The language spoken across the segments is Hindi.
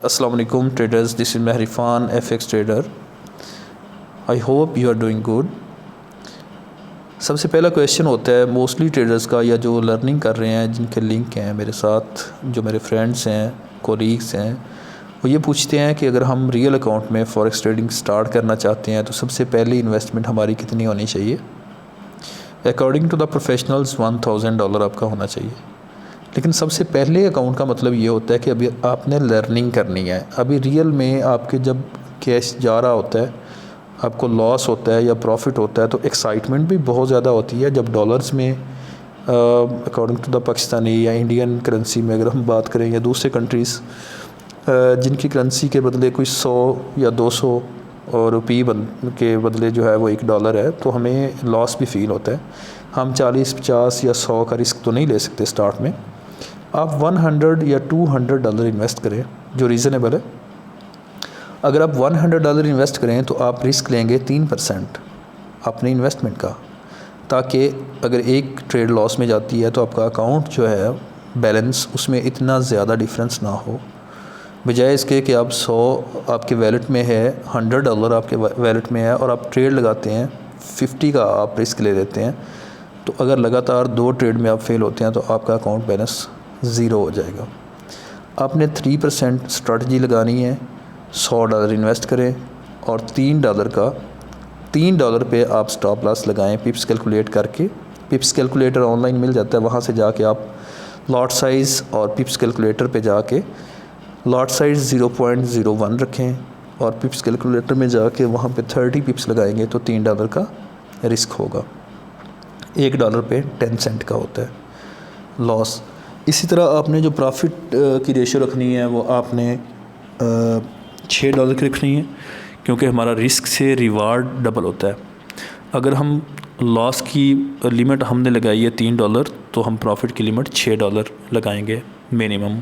Assalamu alaikum traders, this is Mehrifan FX trader. I hope you are doing good. सबसे पहला क्वेश्चन होता है मोस्टली ट्रेडर्स का या जो लर्निंग कर रहे हैं जिनके लिंक हैं मेरे साथ, जो मेरे फ्रेंड्स हैं, कोलीग्स हैं, वो ये पूछते हैं कि अगर हम रियल अकाउंट में फॉरेक्स ट्रेडिंग स्टार्ट करना चाहते हैं तो सबसे पहले इन्वेस्टमेंट हमारी कितनी होनी चाहिए। अकॉर्डिंग टू द प्रोफेशनल्स $1000 आपका होना चाहिए। लेकिन सबसे पहले अकाउंट का मतलब ये होता है कि अभी आपने लर्निंग करनी है। अभी रियल में आपके जब कैश जा रहा होता है, आपको लॉस होता है या प्रॉफिट होता है तो एक्साइटमेंट भी बहुत ज़्यादा होती है। जब डॉलर्स में अकॉर्डिंग टू द पाकिस्तानी या इंडियन करेंसी में अगर हम बात करें या दूसरे कंट्रीज़ जिनकी करेंसी के बदले कोई 100 या 200 रुपये के बदले जो है वो $1 है, तो हमें लॉस भी फ़ील होता है। हम 40, 50 या 100 का रिस्क तो नहीं ले सकते स्टार्ट में। आप 100 या $200 इन्वेस्ट करें जो रीज़नेबल है। अगर आप $100 इन्वेस्ट करें तो आप रिस्क लेंगे 3% अपने इन्वेस्टमेंट का, ताकि अगर एक ट्रेड लॉस में जाती है तो आपका अकाउंट जो है बैलेंस उसमें इतना ज़्यादा डिफरेंस ना हो। बजाय इसके कि आप 100 आपके वैलेट में है, $100 आपके वैलेट में है और आप ट्रेड लगाते हैं 50 का आप रिस्क ले लेते हैं, तो अगर लगातार 2 ट्रेड में आप फेल होते हैं तो आपका अकाउंट बैलेंस ज़ीरो हो जाएगा। आपने 3% स्ट्रेटजी लगानी है। $100 इन्वेस्ट करें और $3 पे आप स्टॉप लॉस लगाएं पिप्स कैलकुलेट करके। पिप्स कैलकुलेटर ऑनलाइन मिल जाता है, वहाँ से जाके आप लॉट साइज़ और पिप्स कैलकुलेटर पे जाके लॉट साइज़ 0.01 रखें और पिप्स कैलकुलेटर में जाके वहाँ पे 30 पिप्स लगाएंगे तो $3 का रिस्क होगा। $1 पे 10 सेंट का होता है लॉस। इसी तरह आपने जो प्रॉफिट की रेशो रखनी है वो आपने $6 की रखनी है, क्योंकि हमारा रिस्क से रिवार्ड डबल होता है। अगर हम लॉस की लिमिट हमने लगाई है $3 तो हम प्रॉफिट की लिमिट $6 लगाएंगे मिनिमम।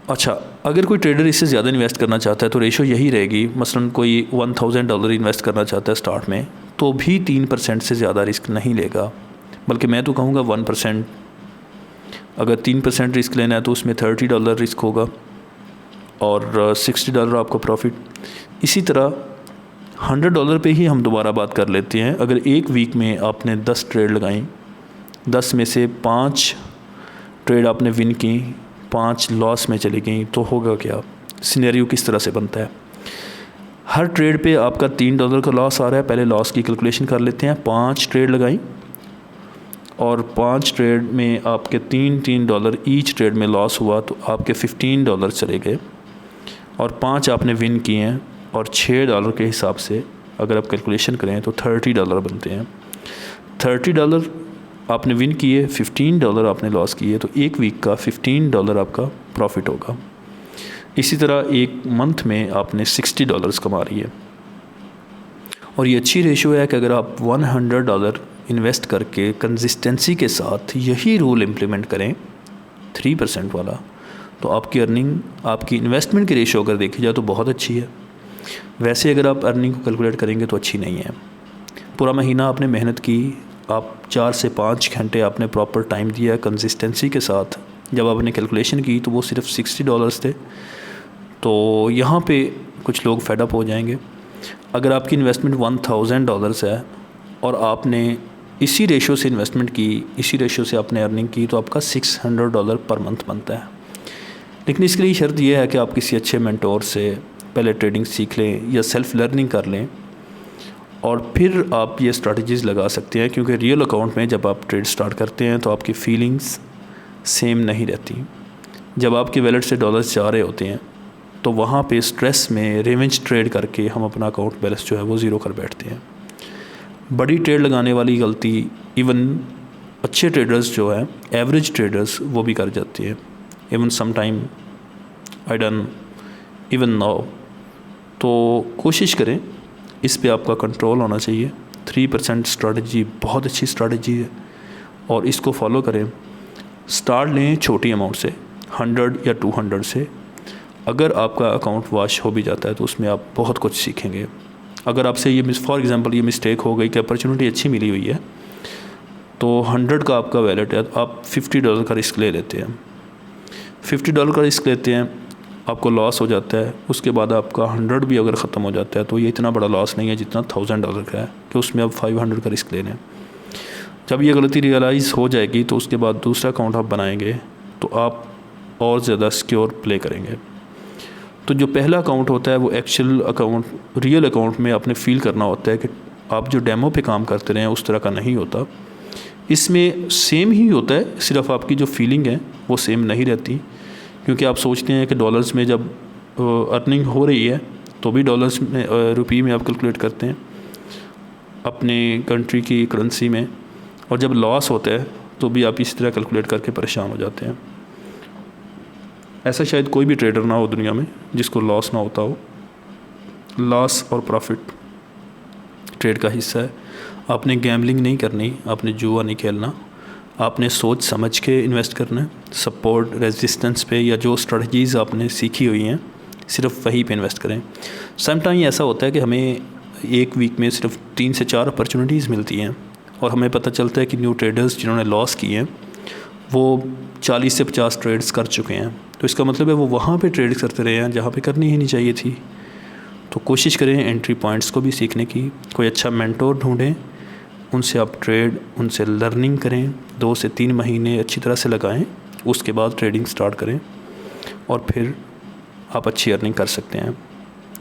अच्छा, अगर कोई ट्रेडर इससे ज़्यादा इन्वेस्ट करना चाहता है तो रेशो यही रहेगी। मसलन कोई $1000 इन्वेस्ट करना चाहता है स्टार्ट में, तो भी 3% से ज़्यादा रिस्क नहीं लेगा, बल्कि मैं तो कहूँगा 1%। अगर 3% रिस्क लेना है तो उसमें $30 रिस्क होगा और $60 आपका प्रॉफिट। इसी तरह $100 पे ही हम दोबारा बात कर लेते हैं। अगर एक वीक में आपने 10 ट्रेड लगाई, 10 में से 5 ट्रेड आपने विन की, 5 लॉस में चली गई, तो होगा क्या, सिनेरियो किस तरह से बनता है। हर ट्रेड पे आपका $3 का लॉस आ रहा है। पहले लॉस की कैलकुलेशन कर लेते हैं। 5 ट्रेड लगाई और 5 ट्रेड में आपके $3 ईच ट्रेड में लॉस हुआ, तो आपके $15 चले गए और 5 आपने विन किए हैं और $6 के हिसाब से अगर आप कैलकुलेशन करें तो $30 बनते हैं। $30 आपने विन किए, $15 आपने लॉस किए, तो एक वीक का $15 आपका प्रॉफिट होगा। इसी तरह एक मंथ में आपने $60 कमा रही है। और ये अच्छी रेशो है कि अगर आप $100 इन्वेस्ट करके कंसिस्टेंसी के साथ यही रूल इम्प्लीमेंट करें 3% वाला, तो आपकी अर्निंग, आपकी इन्वेस्टमेंट की रेशो अगर देखी जाए तो बहुत अच्छी है। वैसे अगर आप अर्निंग को कैलकुलेट करेंगे तो अच्छी नहीं है। पूरा महीना आपने मेहनत की, आप 4 से 5 घंटे आपने प्रॉपर टाइम दिया कंसिस्टेंसी के साथ, जब आपने कैलकुलेशन की तो वो सिर्फ $60 थे। तो यहाँ पे कुछ लोग फेडअप हो जाएंगे। अगर आपकी इन्वेस्टमेंट $1000 है और आपने इसी रेशो से इन्वेस्टमेंट की, इसी रेशो से आपने अर्निंग की, तो आपका $600 पर मंथ बनता है। लेकिन इसके लिए शर्त यह है कि आप किसी अच्छे मेंटोर से पहले ट्रेडिंग सीख लें या सेल्फ़ लर्निंग कर लें और फिर आप ये स्ट्रैटेजीज़ लगा सकते हैं। क्योंकि रियल अकाउंट में जब आप ट्रेड स्टार्ट करते हैं तो आपकी फीलिंग्स सेम नहीं रहती। जब आपके वैलेट से डॉलर्स जा रहे होते हैं तो वहाँ पे स्ट्रेस में रिवेंज ट्रेड करके हम अपना अकाउंट बैलेंस जो है वो ज़ीरो कर बैठते हैं। बड़ी ट्रेड लगाने वाली गलती इवन अच्छे ट्रेडर्स जो हैं, एवरेज ट्रेडर्स, वो भी कर जाते हैं। Even some time I done even now. तो कोशिश करें, इस पे आपका कंट्रोल होना चाहिए। 3% स्ट्रैटेजी बहुत अच्छी स्ट्रैटेजी है और इसको फॉलो करें। स्टार्ट लें छोटी अमाउंट से, 100 या 200 से। अगर आपका अकाउंट वॉश हो भी जाता है तो उसमें आप बहुत कुछ सीखेंगे। अगर आपसे ये फॉर एग्ज़ाम्पल ये मिस्टेक हो गई कि अपॉर्चुनिटी अच्छी मिली हुई है, तो 100 का आपका वैलेट है, तो आप $50 का रिस्क ले लेते हैं। $50 का रिस्क लेते हैं, आपको लॉस हो जाता है, उसके बाद आपका 100 भी अगर ख़त्म हो जाता है तो ये इतना बड़ा लॉस नहीं है जितना $1000 का है कि उसमें आप 500 का रिस्क ले लें। जब ये गलती रियलाइज़ हो जाएगी तो उसके बाद दूसरा अकाउंट आप बनाएंगे तो आप और ज़्यादा सिक्योर प्ले करेंगे। तो जो पहला अकाउंट होता है वो एक्चुअल अकाउंट, रियल अकाउंट में आपने फ़ील करना होता है कि आप जो डेमो पे काम करते रहे हैं उस तरह का नहीं होता। इसमें सेम ही होता है, सिर्फ आपकी जो फीलिंग है वो सेम नहीं रहती, क्योंकि आप सोचते हैं कि डॉलर्स में जब अर्निंग हो रही है तो भी डॉलर्स में रुपये में आप कैलकुलेट करते हैं अपने कंट्री की करेंसी में, और जब लॉस होता है तो भी आप इस तरह कैलकुलेट करके परेशान हो जाते हैं। ऐसा शायद कोई भी ट्रेडर ना हो दुनिया में जिसको लॉस ना होता हो। लॉस और प्रॉफिट ट्रेड का हिस्सा है। आपने गैम्बलिंग नहीं करनी, आपने जुआ नहीं खेलना, आपने सोच समझ के इन्वेस्ट करना है। सपोर्ट रेजिस्टेंस पे या जो स्ट्रेटजीज़ आपने सीखी हुई हैं सिर्फ वहीं पे इन्वेस्ट करें। समटाइम ऐसा होता है कि हमें एक वीक में सिर्फ 3 से 4 अपॉर्चुनिटीज़ मिलती हैं और हमें पता चलता है कि न्यू ट्रेडर्स जिन्होंने लॉस किए हैं वो 40 से 50 ट्रेड्स कर चुके हैं। तो इसका मतलब है वो वहाँ पे ट्रेड करते रहे हैं जहाँ पे करनी ही नहीं चाहिए थी। तो कोशिश करें एंट्री पॉइंट्स को भी सीखने की, कोई अच्छा मेंटोर ढूंढें, उनसे आप ट्रेड, उनसे लर्निंग करें, 2 से 3 महीने अच्छी तरह से लगाएं, उसके बाद ट्रेडिंग स्टार्ट करें और फिर आप अच्छी अर्निंग कर सकते हैं।